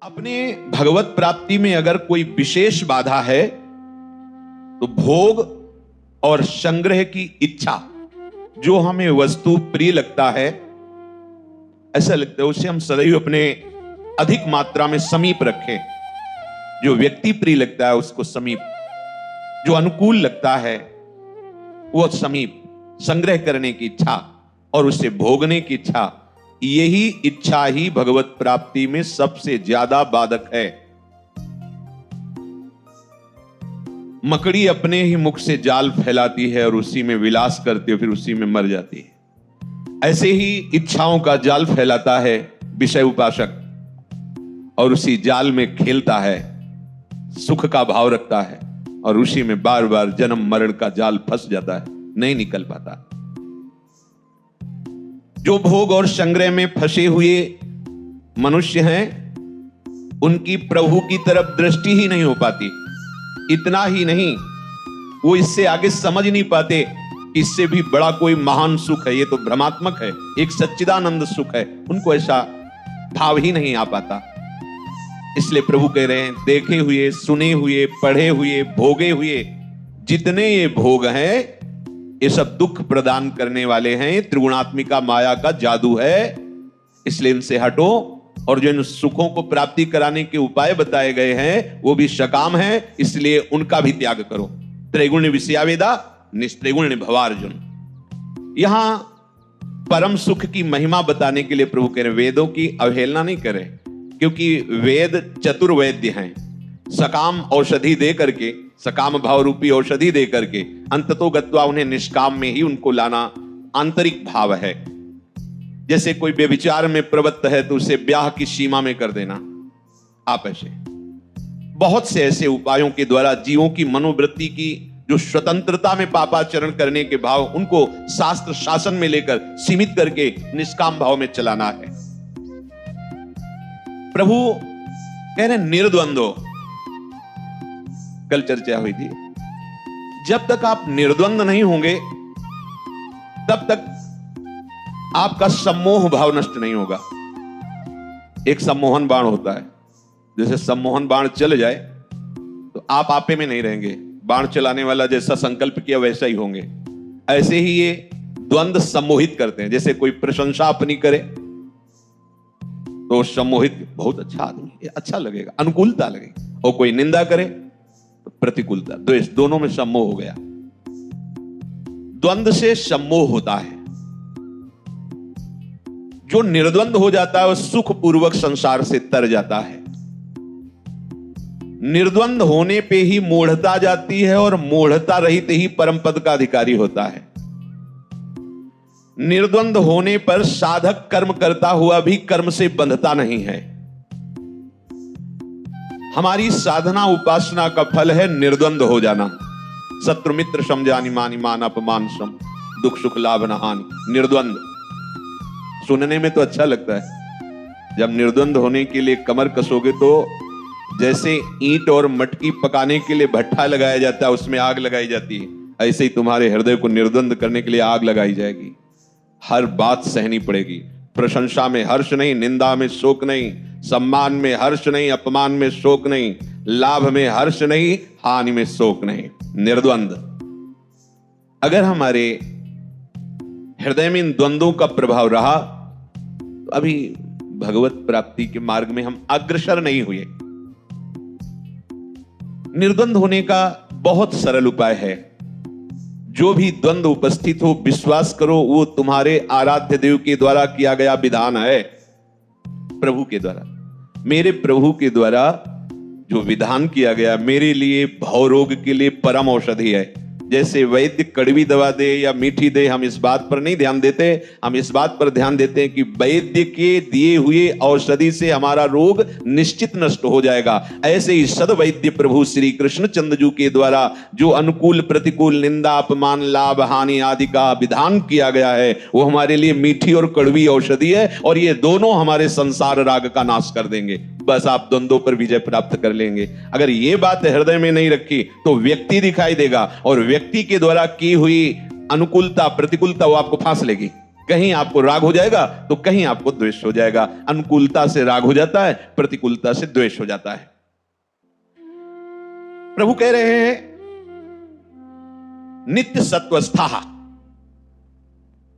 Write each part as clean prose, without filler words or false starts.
अपने भगवत प्राप्ति में अगर कोई विशेष बाधा है तो भोग और संग्रह की इच्छा। जो हमें वस्तु प्रिय लगता है, ऐसा लगता है उसे हम सदैव अपने अधिक मात्रा में समीप रखें। जो व्यक्ति प्रिय लगता है उसको समीप, जो अनुकूल लगता है वो समीप। संग्रह करने की इच्छा और उसे भोगने की इच्छा, यही इच्छा ही भगवत प्राप्ति में सबसे ज्यादा बाधक है। मकड़ी अपने ही मुख से जाल फैलाती है और उसी में विलास करती है, फिर उसी में मर जाती है। ऐसे ही इच्छाओं का जाल फैलाता है विषय उपासक और उसी जाल में खेलता है, सुख का भाव रखता है और उसी में बार बार जन्म मरण का जाल फंस जाता है, नहीं निकल पाता। जो भोग और संग्रह में फंसे हुए मनुष्य हैं, उनकी प्रभु की तरफ दृष्टि ही नहीं हो पाती। इतना ही नहीं, वो इससे आगे समझ नहीं पाते इससे भी बड़ा कोई महान सुख है, ये तो भ्रमात्मक है, एक सच्चिदानंद सुख है। उनको ऐसा भाव ही नहीं आ पाता। इसलिए प्रभु कह रहे हैं, देखे हुए, सुने हुए, पढ़े हुए, भोगे हुए जितने ये भोग हैं, ये सब दुख प्रदान करने वाले हैं। त्रिगुणात्मिका माया का जादू है, इसलिए इनसे हटो। और जो इन सुखों को प्राप्ति कराने के उपाय बताए गए हैं वो भी सकाम हैं, इसलिए उनका भी त्याग करो। त्रैगुण्य विषयावेदा निस्त्रिगुण्य भवार्जुन। यहां परम सुख की महिमा बताने के लिए प्रभु कह रहे वेदों की अवहेलना नहीं करें, क्योंकि वेद चतुर्वैद्य हैं। सकाम औषधि दे करके, सकाम भाव रूपी औषधि दे करके अंततो गत्वा उन्हें निष्काम में ही उनको लाना आंतरिक भाव है। जैसे कोई व्यभिचार में प्रवृत्त है तो उसे ब्याह की सीमा में कर देना। आप ऐसे बहुत से ऐसे उपायों के द्वारा जीवों की मनोवृत्ति की जो स्वतंत्रता में पापाचरण करने के भाव, उनको शास्त्र शासन में लेकर सीमित करके निष्काम भाव में चलाना है। प्रभु कह रहे निर्द्वंद्व, कल चर्चा हुई थी, जब तक आप निर्द्वंद नहीं होंगे तब तक आपका सम्मोह भाव नष्ट नहीं होगा। एक सम्मोहन बाण होता है, जैसे सम्मोहन बाण चल जाए तो आप आपे में नहीं रहेंगे, बाण चलाने वाला जैसा संकल्प किया वैसा ही होंगे। ऐसे ही ये द्वंद्व सम्मोहित करते हैं। जैसे कोई प्रशंसा अपनी करे तो सम्मोहित, बहुत अच्छा आदमी, ये अच्छा लगेगा, अनुकूलता लगेगी, और कोई निंदा करे तो प्रतिकूलता, द्वेष, दोनों में सम्मोह हो गया। द्वंद्व से सम्मोह होता है। जो निर्द्वंद हो जाता है वह सुखपूर्वक संसार से तर जाता है। निर्द्वंद होने पे ही मूढ़ता जाती है और मूढ़ता रहित ही परम पद का अधिकारी होता है। निर्द्वंद होने पर साधक कर्म करता हुआ भी कर्म से बंधता नहीं है। हमारी साधना उपासना का फल है निर्द्वंद हो जाना। शत्रु मित्र समझानी, मान मान अपमान सम, दुख सुख लाभ न हानि। निर्द्वंद सुनने में तो अच्छा लगता है। जब निर्द्वंद होने के लिए कमर कसोगे तो जैसे ईंट और मटकी पकाने के लिए भट्ठा लगाया जाता है, उसमें आग लगाई जाती है, ऐसे ही तुम्हारे हृदय को निर्द्वंद करने के लिए आग लगाई जाएगी। हर बात सहनी पड़ेगी। प्रशंसा में हर्ष नहीं, निंदा में शोक नहीं, सम्मान में हर्ष नहीं, अपमान में शोक नहीं, लाभ में हर्ष नहीं, हानि में शोक नहीं। निर्द्वंद। अगर हमारे हृदय में इन द्वंद्वों का प्रभाव रहा तो अभी भगवत प्राप्ति के मार्ग में हम अग्रसर नहीं हुए। निर्द्वंद होने का बहुत सरल उपाय है। जो भी द्वंद्व उपस्थित हो, विश्वास करो वो तुम्हारे आराध्य देव के द्वारा किया गया विधान है। प्रभु के द्वारा, मेरे प्रभु के द्वारा जो विधान किया गया मेरे लिए भव रोग के लिए परम औषधि है। जैसे वैद्य कड़वी दवा दे या मीठी दे, हम इस बात पर नहीं ध्यान देते। हम इस बात पर ध्यान देते हैं कि वैद्य के दिए हुए औषधि से हमारा रोग निश्चित नष्ट हो जाएगा। ऐसे ही सद्वैद्य प्रभु श्री कृष्ण चंद्र के द्वारा जो अनुकूल प्रतिकूल, निंदा अपमान, लाभ हानि आदि का विधान किया गया है वो हमारे लिए मीठी और कड़वी औषधि है, और ये दोनों हमारे संसार राग का नाश कर देंगे। बस आप द्वंद्वों पर विजय प्राप्त कर लेंगे। अगर ये बात हृदय में नहीं रखी तो व्यक्ति दिखाई देगा, और व्यक्ति के द्वारा की हुई अनुकूलता प्रतिकूलता वो आपको फांस लेगी। कहीं आपको राग हो जाएगा तो कहीं आपको द्वेष हो जाएगा। अनुकूलता से राग हो जाता है, प्रतिकूलता से द्वेष हो जाता है। प्रभु कह रहे हैं नित्य सत्वस्था,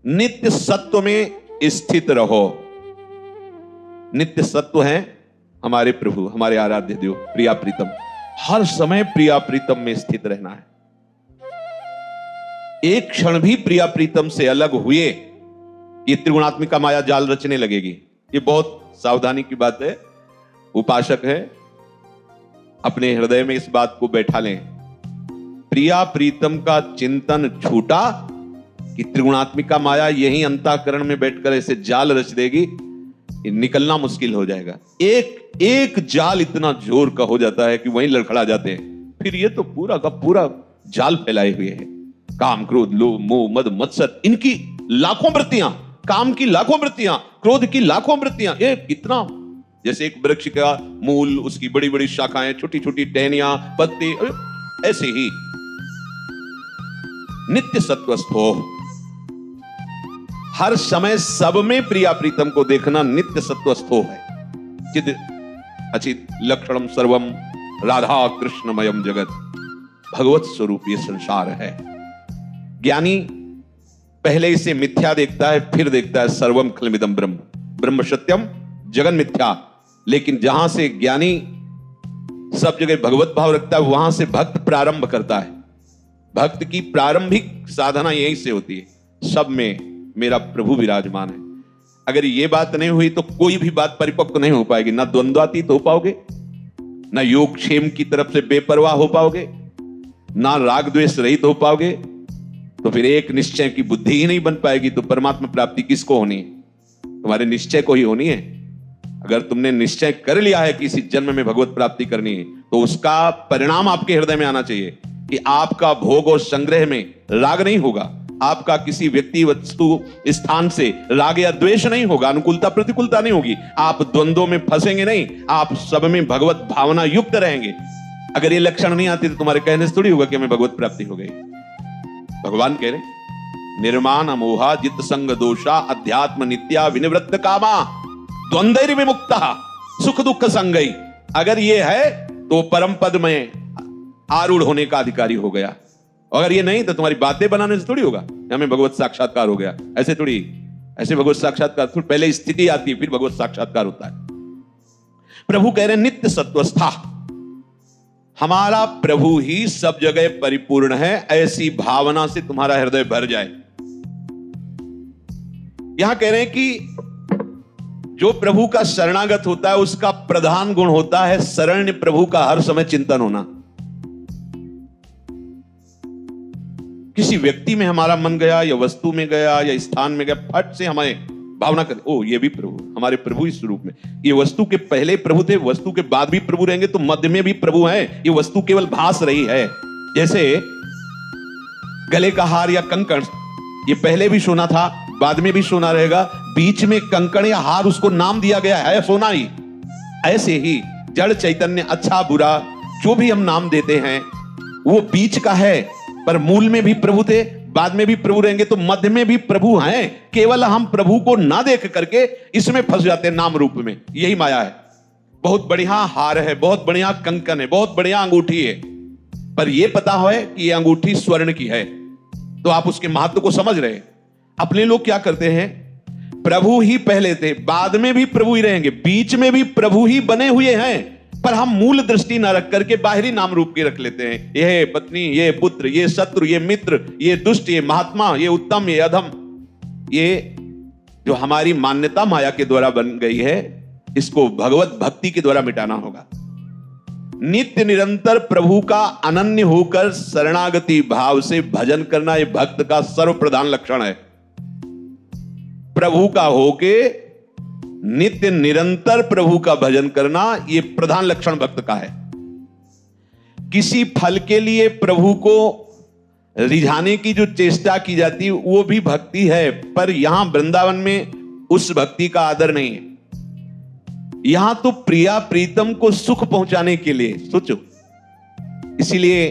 नित्य सत्व में स्थित रहो। नित्य सत्व है हमारे प्रभु, हमारे आराध्य देव, प्रिया प्रीतम। हर समय प्रिया प्रीतम में स्थित रहना है। एक क्षण भी प्रिया प्रीतम से अलग हुए ये त्रिगुणात्मिका माया जाल रचने लगेगी। ये बहुत सावधानी की बात है। उपासक है, अपने हृदय में इस बात को बैठा लें। प्रिया प्रीतम का चिंतन छूटा कि त्रिगुणात्मिका माया यही अंतःकरण में बैठकर ऐसे जाल रच देगी, निकलना मुश्किल हो जाएगा। एक जाल इतना जोर का हो जाता है कि वहीं लड़खड़ा जाते हैं। फिर ये तो पूरा का पूरा जाल फैलाए हुए है। काम, क्रोध, लोभ, मोह, मद, मत्सर, इनकी लाखों वृत्तियां, काम की लाखों वृत्तियां, क्रोध की लाखों वृत्तियां। ये कितना, जैसे एक वृक्ष का मूल, उसकी बड़ी बड़ी शाखाएं, छोटी छोटी टहनियां, पत्ते, ऐसे ही नित्य सत्वस्थ हो। हर समय सब में प्रिया प्रीतम को देखना नित्य सत्वस्थो है। चिद अचित लक्षणम सर्वम राधा कृष्णमयम जगत। भगवत स्वरूप ये संसार है। ज्ञानी पहले इसे मिथ्या देखता है, फिर देखता है सर्वम खलमिदम ब्रह्म, ब्रह्म सत्यम जगन मिथ्या। लेकिन जहां से ज्ञानी सब जगह भगवत भाव रखता है, वहां से भक्त प्रारंभ करता है। भक्त की प्रारंभिक साधना यहीं से होती है, सब में मेरा प्रभु विराजमान है। अगर ये बात नहीं हुई तो कोई भी बात परिपक्व नहीं हो पाएगी। ना द्वंद्वातीत हो पाओगे, ना योगक्षेम की तरफ से बेपरवाह हो पाओगे, ना राग द्वेष रहित हो पाओगे। तो फिर एक निश्चय की बुद्धि ही नहीं बन पाएगी। तो परमात्मा प्राप्ति किसको होनी है? तुम्हारे निश्चय को ही होनी है। अगर तुमने निश्चय कर लिया है कि इसी जन्म में भगवत प्राप्ति करनी है, तो उसका परिणाम आपके हृदय में आना चाहिए कि आपका भोग और संग्रह में राग नहीं होगा, आपका किसी व्यक्ति, वस्तु, स्थान से राग या द्वेष नहीं होगा, अनुकूलता प्रतिकूलता नहीं होगी, आप द्वंद्वों में फंसेंगे नहीं, आप सब में भगवत भावना युक्त रहेंगे। अगर ये लक्षण नहीं आती तो तुम्हारे कहने से थोड़ी होगा कि हमें भगवत प्राप्ति हो गई। भगवान कह रहे निर्माण अमोहा जित संग दोषा अध्यात्म नित्या विनिवृत्त कामा द्वंद्व विमुक्ता सुख दुख संगई। अगर ये है तो परम पद में आरूढ़ होने का अधिकारी हो गया। अगर ये नहीं तो तुम्हारी बातें बनाने से थोड़ी होगा हमें भगवत साक्षात्कार हो गया। ऐसे थोड़ी, ऐसे भगवत साक्षात्कार पहले स्थिति आती है, फिर भगवत साक्षात्कार होता है। प्रभु कह रहे हैं नित्य सत्वस्था, हमारा प्रभु ही सब जगह परिपूर्ण है। ऐसी भावना से तुम्हारा हृदय भर जाए। यहां कह रहे हैं कि जो प्रभु का शरणागत होता है उसका प्रधान गुण होता है शरण्य प्रभु का हर समय चिंतन होना। किसी व्यक्ति में हमारा मन गया या वस्तु में गया या स्थान में गया, फट से हमें भावना कर, ओ ये भी प्रभु, हमारे प्रभु इस रूप में। ये वस्तु के पहले प्रभु थे, वस्तु के बाद भी प्रभु रहेंगे, तो मध्य में भी प्रभु है। ये वस्तु केवल भास रही है। जैसे गले का हार या कंकण, ये पहले भी सोना था, बाद में भी सोना रहेगा, बीच में कंकण या हार उसको नाम दिया गया है सोना ही। ऐसे ही जड़ चैतन्य, अच्छा बुरा जो भी हम नाम देते हैं वो बीच का है, पर मूल में भी प्रभु थे, बाद में भी प्रभु रहेंगे, तो मध्य में भी प्रभु हैं। केवल हम प्रभु को ना देख करके इसमें फंस जाते हैं नाम रूप में। यही माया है। बहुत बढ़िया हार है, बहुत बढ़िया कंकन है, बहुत बढ़िया अंगूठी है, पर यह पता है कि यह अंगूठी स्वर्ण की है, तो आप उसके महत्व को समझ रहे हैं। अपने लोग क्या करते हैं, प्रभु ही पहले थे, बाद में भी प्रभु ही रहेंगे, बीच में भी प्रभु ही बने हुए हैं, पर हम मूल दृष्टि न रख करके बाहरी नाम रूप के रख लेते हैं। ये पत्नी, ये पुत्र, ये शत्रु, ये मित्र, ये दुष्ट, ये महात्मा, ये उत्तम, ये अधम। ये जो हमारी मान्यता माया के द्वारा बन गई है, इसको भगवत भक्ति के द्वारा मिटाना होगा। नित्य निरंतर प्रभु का अनन्य होकर शरणागति भाव से भजन करना, यह भक्त का सर्वप्रधान लक्षण है। प्रभु का होके नित्य निरंतर प्रभु का भजन करना, यह प्रधान लक्षण भक्त का है। किसी फल के लिए प्रभु को रिझाने की जो चेष्टा की जाती है वो भी भक्ति है, पर यहां वृंदावन में उस भक्ति का आदर नहीं है। यहां तो प्रिया प्रीतम को सुख पहुंचाने के लिए सोचो। इसीलिए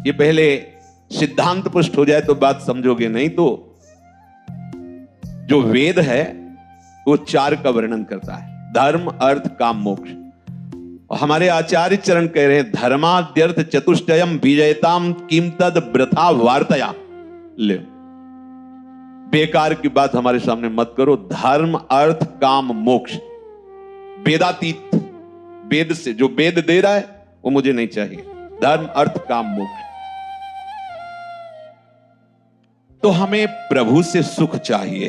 ये पहले सिद्धांत पुष्ट हो जाए तो बात समझोगे, नहीं तो जो वेद है वो 4 का वर्णन करता है, धर्म अर्थ काम मोक्ष। और हमारे आचार्य चरण कह रहे हैं धर्माद्यर्थ चतुष्टयम विजयताम किम तद वृथा वार्तया। ले, बेकार की बात हमारे सामने मत करो। धर्म अर्थ काम मोक्ष, वेदातीत, वेद से जो वेद दे रहा है वो मुझे नहीं चाहिए। धर्म अर्थ काम मोक्ष। तो हमें प्रभु से सुख चाहिए।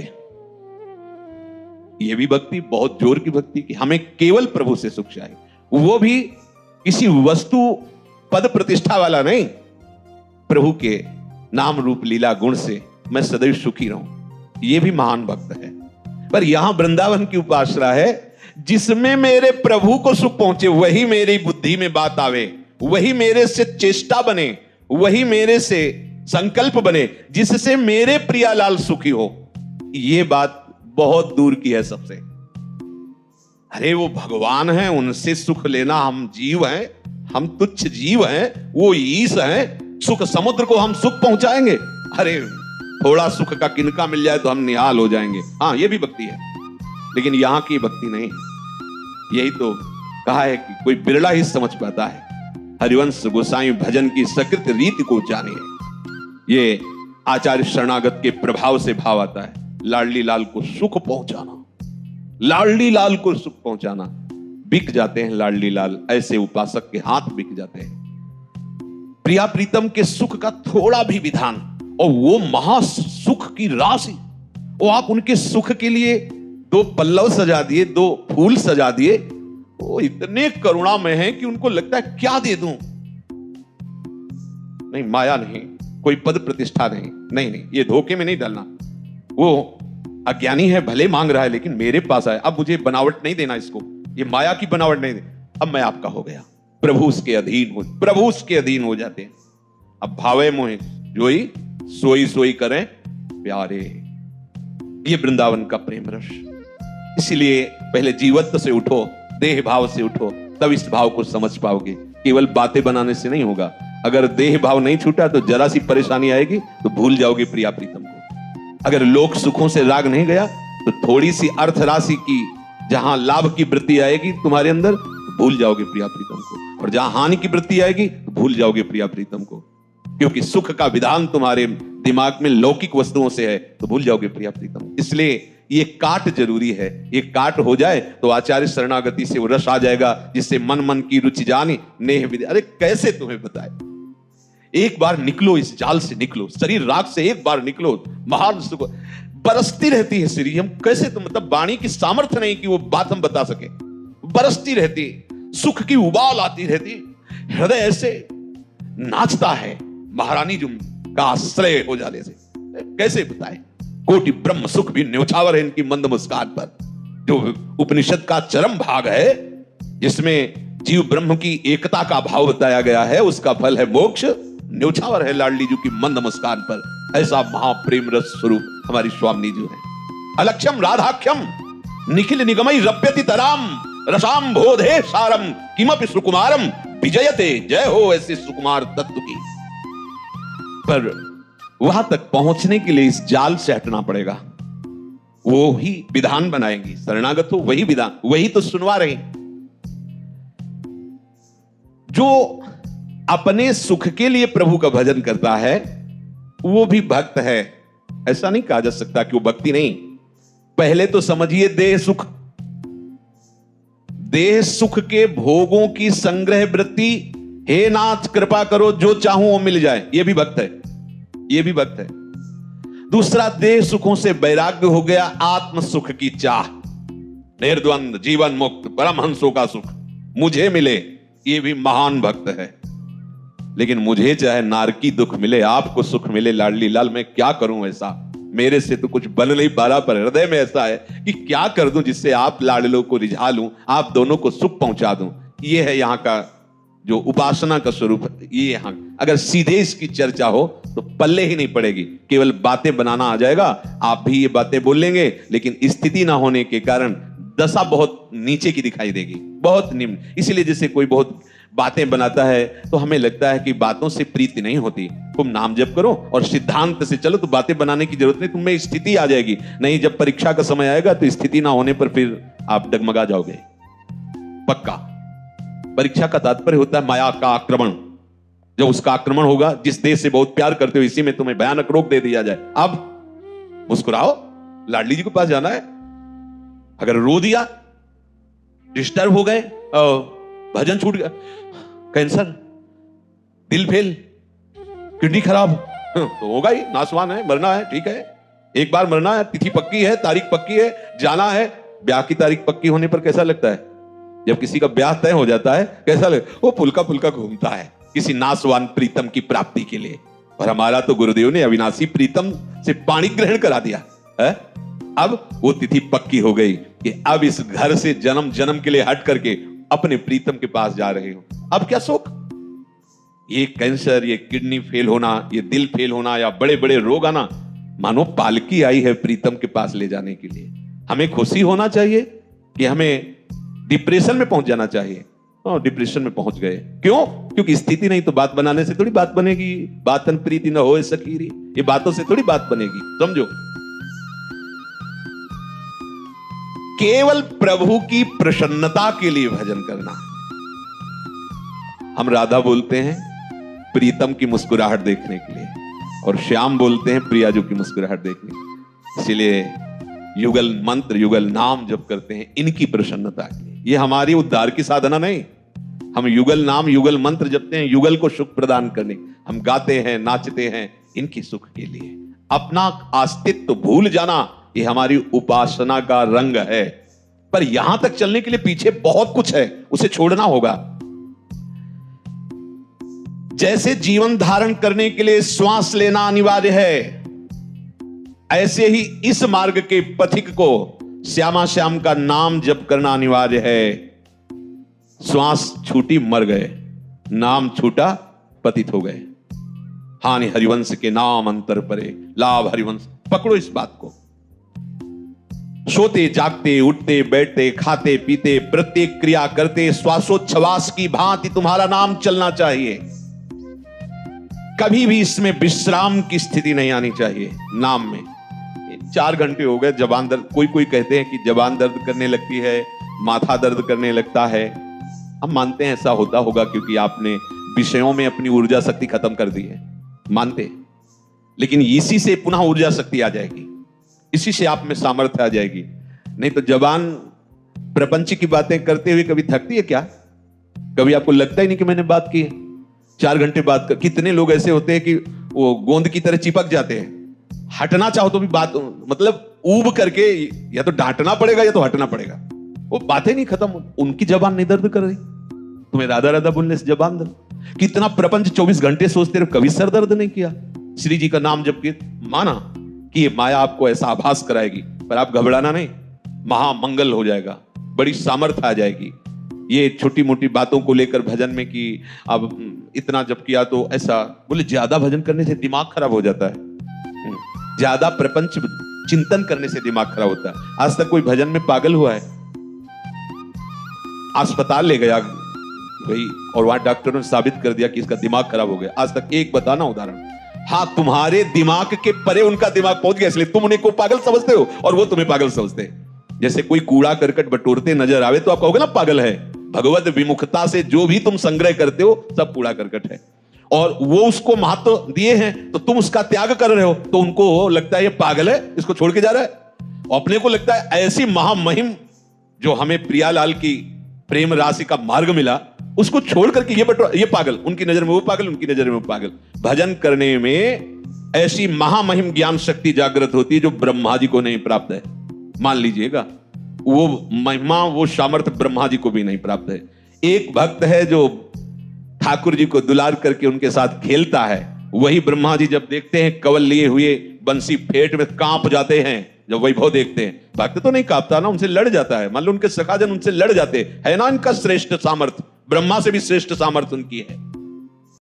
यह भी भक्ति, बहुत जोर की भक्ति की हमें केवल प्रभु से सुख चाहिए, वो भी किसी वस्तु पद प्रतिष्ठा वाला नहीं। प्रभु के नाम रूप लीला गुण से मैं सदैव सुखी रहूं, यह भी महान भक्त है। पर यहां वृंदावन की उपासना है जिसमें मेरे प्रभु को सुख पहुंचे, वही मेरी बुद्धि में बात आवे, वही मेरे से चेष्टा बने, वही मेरे से संकल्प बने, जिससे मेरे प्रियालाल सुखी हो। यह बात बहुत दूर की है सबसे। अरे वो भगवान हैं, उनसे सुख लेना, हम जीव हैं, हम तुच्छ जीव हैं, वो ईश हैं, सुख समुद्र को हम सुख पहुंचाएंगे। अरे थोड़ा सुख का किनका मिल जाए तो हम निहाल हो जाएंगे। हाँ, ये भी भक्ति है, लेकिन यहां की भक्ति नहीं। यही तो कहा है कि कोई बिरला ही समझ पाता है, हरिवंश गोसाई भजन की सकृत रीति को जाने। ये आचार्य शरणागत के प्रभाव से भाव आता है, लाडली लाल को सुख पहुंचाना, लाडली लाल को सुख पहुंचाना। बिक जाते हैं लाडली लाल, ऐसे उपासक के हाथ बिक जाते हैं। प्रिया प्रीतम के सुख का थोड़ा भी विधान और वो महा सुख की राशि, वो आप उनके सुख के लिए 2 पल्लव सजा दिए, 2 फूल सजा दिए, वो इतने करुणा में है कि उनको लगता है क्या दे दूं। नहीं, माया नहीं, कोई पद प्रतिष्ठा नहीं, नहीं, ये धोखे में नहीं डालना। वो अज्ञानी है, भले मांग रहा है, लेकिन मेरे पास आए, अब मुझे बनावट नहीं देना, इसको ये माया की बनावट नहीं दे, अब मैं आपका हो गया। प्रभु उसके अधीन हो, प्रभु उसके अधीन हो जाते हैं। अब भावे मोहे जोई सोई सोई करें प्यारे, ये वृंदावन का प्रेम रस। इसलिए पहले जीवत्व से उठो, देह भाव से उठो, तब इस भाव को समझ पाओगे। केवल बातें बनाने से नहीं होगा। अगर देह भाव नहीं छूटा तो जरा सी परेशानी आएगी तो भूल जाओगे प्रिया प्रीतम को। अगर लोक सुखों से राग नहीं गया तो थोड़ी सी अर्थ राशि की जहां लाभ की वृत्ति आएगी तुम्हारे अंदर तो भूल जाओगे प्रिया प्रीतम को, और जहां हानि की वृत्ति आएगी तो भूल जाओगे प्रिया प्रीतम को। क्योंकि सुख का विधान तुम्हारे दिमाग में लौकिक वस्तुओं से है तो भूल जाओगे प्रिया प्रीतम। इसलिए ये काट जरूरी है। ये काट हो जाए तो आचार्य शरणागति से वो रस आ जाएगा, जिससे मन मन की रुचि जानी नेह विधि। अरे कैसे तुम्हें बताए, एक बार निकलो, इस जाल से निकलो, शरीर राग से एक बार निकलो, महान सुख बरसती रहती है श्री। हम कैसे, तो मतलब वाणी की सामर्थ्य नहीं कि वो बात हम बता सके। बरसती रहती, सुख की उबाल आती रहती, हृदय ऐसे नाचता है महारानी जुम का आश्रय हो जाने से। कैसे बताए, कोटि ब्रह्म सुख भी न्योछावर है इनकी मंद मुस्कान पर। जो उपनिषद का चरम भाग है जिसमें जीव ब्रह्म की एकता का भाव बताया गया है, उसका फल है मोक्ष, न्योछावर है लाडली जी की मंद मुस्कान पर। ऐसा महाप्रेम रस स्वरूप हमारी स्वामी जी है। अलक्ष्यम राधाख्यम निखिल निगमई रप्यति तराम रसाम बोधे सारम किमपि सुकुमारम विजयते। जय हो ऐसे सुकुमार तत्व की। पर वहां तक पहुंचने के लिए इस जाल से हटना पड़ेगा। वो ही विधान बनाएंगी, शरणागत हो वही विधान, वही तो सुनवा रही। जो अपने सुख के लिए प्रभु का भजन करता है वो भी भक्त है, ऐसा नहीं कहा जा सकता कि वो भक्ति नहीं। पहले तो समझिए देह सुख, देह सुख के भोगों की संग्रह वृत्ति, हे नाथ कृपा करो जो चाहूं वो मिल जाए, ये भी भक्त है, ये भी भक्त है। दूसरा, देह सुखों से वैराग्य हो गया, आत्म सुख की चाह, निर्द्वंद जीवन मुक्त परमहंसों का सुख मुझे मिले, ये भी महान भक्त है। लेकिन मुझे चाहे नारकी दुख मिले, आपको सुख मिले लाडली लाल, मैं क्या करूं ऐसा, मेरे से तो कुछ बन नहीं पा रहा, पर हृदय में ऐसा है कि क्या कर दूं जिससे आप लाडलों को रिझा लूं, आप दोनों को सुख पहुंचा दूं। ये है यहां का जो उपासना का स्वरूप। ये यहां अगर सीधे इसकी चर्चा हो तो पल्ले ही नहीं पड़ेगी, केवल बातें बनाना आ जाएगा। आप भी ये बातें बोलेंगे, लेकिन स्थिति ना होने के कारण दशा बहुत नीचे की दिखाई देगी, बहुत निम्न। इसीलिए जैसे कोई बहुत बातें बनाता है तो हमें लगता है कि बातों से प्रीति नहीं होती। तुम नाम जप करो और सिद्धांत से चलो तो बातें बनाने की जरूरत नहीं, तुम्हें स्थिति आ जाएगी। नहीं, जब परीक्षा का समय आएगा तो स्थिति ना होने पर फिर आप डगमगा जाओगे पक्का। परीक्षा का तात्पर्य होता है माया का आक्रमण। जब उसका आक्रमण होगा, जिस देश से बहुत प्यार करते हो इसी में तुम्हें भयानक रोक दे दिया जाए, अब मुस्कुराओ, लाडली जी के पास जाना है। अगर रो दिया, डिस्टर्ब हो गए, भजन छूट गया, कैंसर, दिल फेल, किडनी खराब, तो होगा ही, नासवान है, मरना है, ठीक है, एक बार मरना है, तिथि पक्की है, तारीख पक्की है, जाना है। ब्याह की तारीख पक्की होने पर कैसा लगता है? जब किसी का ब्याह तय हो जाता है कैसा लगता है? वो पुलका पुलका घूमता है किसी नासवान प्रीतम की प्राप्ति के लिए। और हमारा तो गुरुदेव ने अविनाशी प्रीतम से पाणी ग्रहण करा दिया है। अब वो तिथि पक्की हो गई कि अब इस घर से जन्म जन्म के लिए हट करके अपने प्रीतम के पास जा रहे हो। अब क्या शोक? ये कैंसर, ये किडनी फेल होना, ये दिल फेल होना या बड़े बड़े रोग आना, मानो पालकी आई है प्रीतम के पास ले जाने के लिए। हमें खुशी होना चाहिए कि हमें डिप्रेशन में पहुंच जाना चाहिए? और डिप्रेशन में पहुंच गए, क्यों? क्योंकि स्थिति नहीं तो बात बनाने से थोड़ी बात बनेगी। बातन प्रीति न हो सकीरी, ये बातों से थोड़ी बात बनेगी, समझो। केवल प्रभु की प्रसन्नता के लिए भजन करना। हम राधा बोलते हैं प्रीतम की मुस्कुराहट देखने के लिए, और श्याम बोलते हैं प्रियाजू की मुस्कुराहट देखने के लिए। इसलिए युगल मंत्र, युगल नाम जप करते हैं इनकी प्रसन्नता के लिए। ये हमारी उद्धार की साधना नहीं। हम युगल नाम, युगल मंत्र जपते हैं युगल को सुख प्रदान करने। हम गाते हैं, नाचते हैं इनकी सुख के लिए। अपना अस्तित्व भूल जाना, ये हमारी उपासना का रंग है। पर यहां तक चलने के लिए पीछे बहुत कुछ है, उसे छोड़ना होगा। जैसे जीवन धारण करने के लिए श्वास लेना अनिवार्य है, ऐसे ही इस मार्ग के पथिक को श्यामा श्याम का नाम जप करना अनिवार्य है। श्वास छूटी मर गए, नाम छूटा पतित हो गए। हानि हरिवंश के नाम अंतर परे, लाभ हरिवंश। पकड़ो इस बात को। सोते जागते, उठते बैठते, खाते पीते, प्रत्येक क्रिया करते श्वासोच्छ्वास की भांति तुम्हारा नाम चलना चाहिए। कभी भी इसमें विश्राम की स्थिति नहीं आनी चाहिए नाम में। 4 घंटे हो गए, जबान दर्द, कोई कहते हैं कि जबान दर्द करने लगती है, माथा दर्द करने लगता है। हम मानते हैं ऐसा होता होगा क्योंकि आपने विषयों में अपनी ऊर्जा शक्ति खत्म कर दी है, मानते। लेकिन इसी से पुनः ऊर्जा शक्ति आ जाएगी, इसी से आप में सामर्थ्य आ जाएगी। नहीं तो जबान प्रपंच की बातें करते हुए कभी थकती है क्या? कभी आपको लगता ही नहीं कि मैंने बात की है? 4 घंटे बात कर। कितने लोग ऐसे होते हैं कि वो गोंद की तरह चिपक जाते हैं, हटना चाहो तो भी बात, मतलब ऊब करके या तो डांटना पड़ेगा या तो हटना पड़ेगा। वो बातें नहीं खत्म, उनकी जबान नहीं दर्द कर रही। तुम्हें राधा राधा बोलने से जबान दर्द। कितना प्रपंच 24 घंटे सोचते रहे, कभी सर दर्द नहीं किया। श्री जी का नाम जब किया, माना कि ये माया आपको ऐसा आभास कराएगी, पर आप घबराना नहीं, महामंगल हो जाएगा, बड़ी सामर्थ्य आ जाएगी। ये छोटी मोटी बातों को लेकर भजन में कि अब इतना जब किया तो ऐसा, बोले ज्यादा भजन करने से दिमाग खराब हो जाता है। ज्यादा प्रपंच चिंतन करने से दिमाग खराब होता है। आज तक कोई भजन में पागल हुआ है? अस्पताल ले गया भाई और वहां डॉक्टरों ने साबित कर दिया कि इसका दिमाग खराब हो गया। आज तक एक बताना उदाहरण। हाँ, तुम्हारे दिमाग के परे उनका दिमाग पहुंच गया, इसलिए तुम उन्हें को पागल समझते हो और वो तुम्हें पागल समझते हैं। जैसे कोई कूड़ा करकट बटोरते नजर आवे तो आप कहोगे ना पागल है। भगवत विमुखता से जो भी तुम संग्रह करते हो सब कूड़ा करकट है, और वो उसको महत्व दिए हैं तो तुम उसका त्याग कर रहे हो, तो उनको लगता है ये पागल है, इसको छोड़ के जा रहा है। और अपने को लगता है ऐसी महामहिम जो हमें प्रियालाल की प्रेम राशि का मार्ग मिला, उसको छोड़ करके ये पागल, उनकी नजर में वो पागल, उनकी नजर में वो पागल। भजन करने में ऐसी महामहिम ज्ञान शक्ति जागृत होती है जो ब्रह्मा जी को नहीं प्राप्त है। मान लीजिएगा, वो महिमा, वो सामर्थ्य ब्रह्मा जी को भी नहीं प्राप्त है। एक भक्त है जो ठाकुर जी को दुलार करके उनके साथ खेलता है, वही ब्रह्मा जी जब देखते हैं कवल लिए हुए बंसी फेट में कांप जाते हैं जब वैभव देखते हैं। भक्त तो नहीं कांपता ना, उनसे लड़ जाता है। मान लो उनके सखाजन उनसे लड़ जाते है ना, इनका श्रेष्ठ सामर्थ्य, ब्रह्मा से भी श्रेष्ठ सामर्थ्य उनकी है।